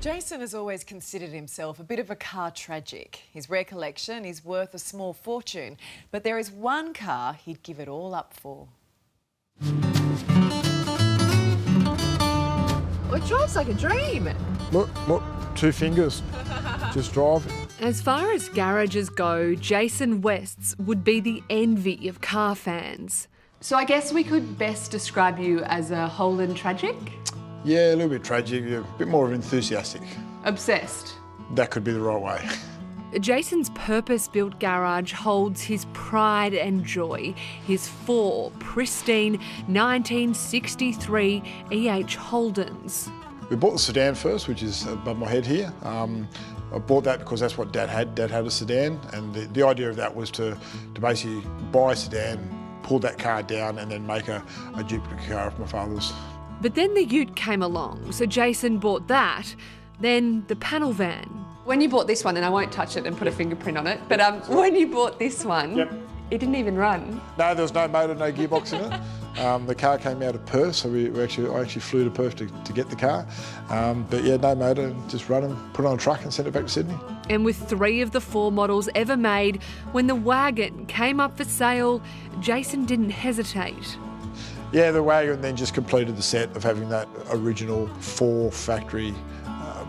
Jason has always considered himself a bit of a car tragic. His rare collection is worth a small fortune, but there is one car he'd give it all up for. It drives like a dream. Look, 2 fingers. Just drive. As far as garages go, Jason West's would be the envy of car fans. So I guess we could best describe you as a Holden tragic? Yeah, a little bit tragic, a bit more enthusiastic. Obsessed? That could be the right way. Jason's purpose-built garage holds his pride and joy, his 4 pristine 1963 Holdens. We bought the sedan first, which is above my head here. I bought that because that's what Dad had. Dad had a sedan, and the idea of that was to basically buy a sedan, pull that car down, and then make a duplicate car of my father's. But then the ute came along, so Jason bought that, then the panel van. When you bought this one, and I won't touch it and put a fingerprint on it, but when you bought this one, it didn't even run. No, there was no motor, no gearbox in it. The car came out of Perth, so I actually flew to Perth to get the car. But yeah, no motor, just run and put it on a truck and send it back to Sydney. And with 3 of the 4 models ever made, when the wagon came up for sale, Jason didn't hesitate. Yeah, the wagon then just completed the set of having that original 4 factory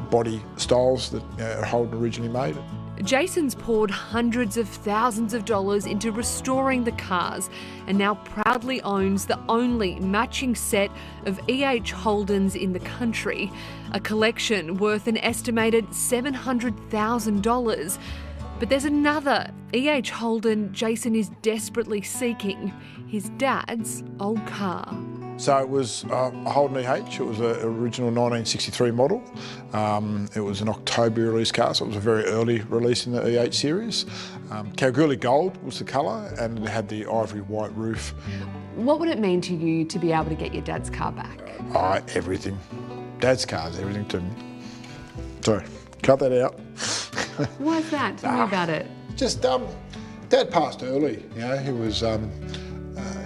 body styles that Holden originally made. Jason's poured hundreds of thousands of dollars into restoring the cars and now proudly owns the only matching set of Holdens in the country, a collection worth an estimated $700,000. But there's another Holden Jason is desperately seeking, his dad's old car. So it was a Holden EH. It was an original 1963 model. It was an October release car, so it was a very early release in the EH series. Kalgoorlie Gold was the colour, and it had the ivory white roof. What would it mean to you to be able to get your dad's car back? Everything. Dad's car's everything to me. Sorry, cut that out. Why is that? Tell me about it. Just, Dad passed early. You know, he was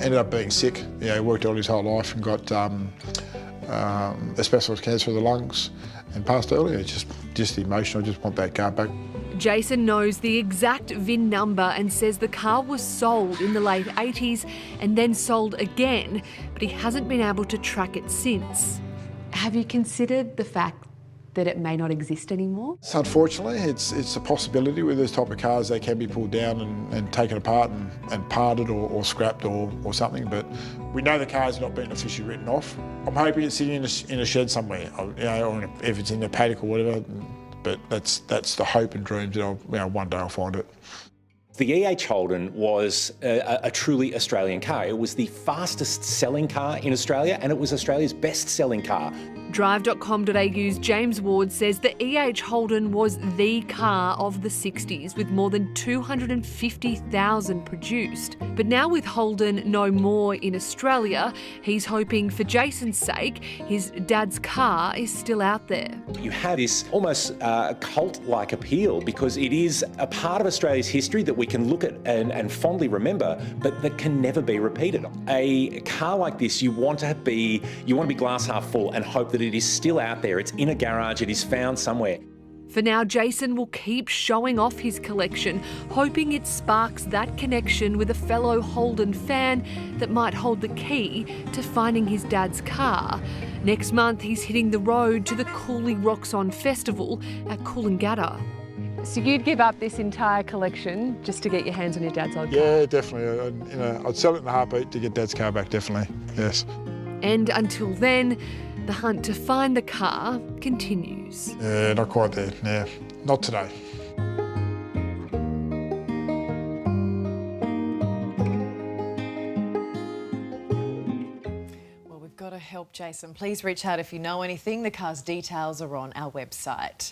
ended up being sick. You know, he worked all his whole life and got asbestos cancer of the lungs and passed early. It's just emotional. I just want that car back. Jason knows the exact VIN number and says the car was sold in the late 80s and then sold again, but he hasn't been able to track it since. Have you considered the fact that it may not exist anymore? So unfortunately, it's a possibility with those type of cars. They can be pulled down and taken apart and parted or scrapped or something, but we know the car's not been officially written off. I'm hoping it's sitting in a shed somewhere, you know, or if it's in a paddock or whatever, but that's the hope and dreams that one day I'll find it. The Holden was a truly Australian car. It was the fastest selling car in Australia, and it was Australia's best selling car. Drive.com.au's James Ward says the Holden was the car of the 60s, with more than 250,000 produced. But now with Holden no more in Australia, he's hoping for Jason's sake his dad's car is still out there. You have this almost cult-like appeal because it is a part of Australia's history that we can look at and fondly remember, but that can never be repeated. A car like this, you want to be glass half full and hope that it is still out there. It's in a garage, it is found somewhere. For now, Jason will keep showing off his collection, hoping it sparks that connection with a fellow Holden fan that might hold the key to finding his dad's car. Next month, he's hitting the road to the Cooley Rocks On Festival at Coolangatta. So you'd give up this entire collection just to get your hands on your dad's old car? Yeah, definitely. I'd sell it in a heartbeat to get Dad's car back, definitely, yes. And until then, the hunt to find the car continues. Yeah, not quite there, yeah. Not today. Well, we've got to help Jason. Please reach out if you know anything. The car's details are on our website.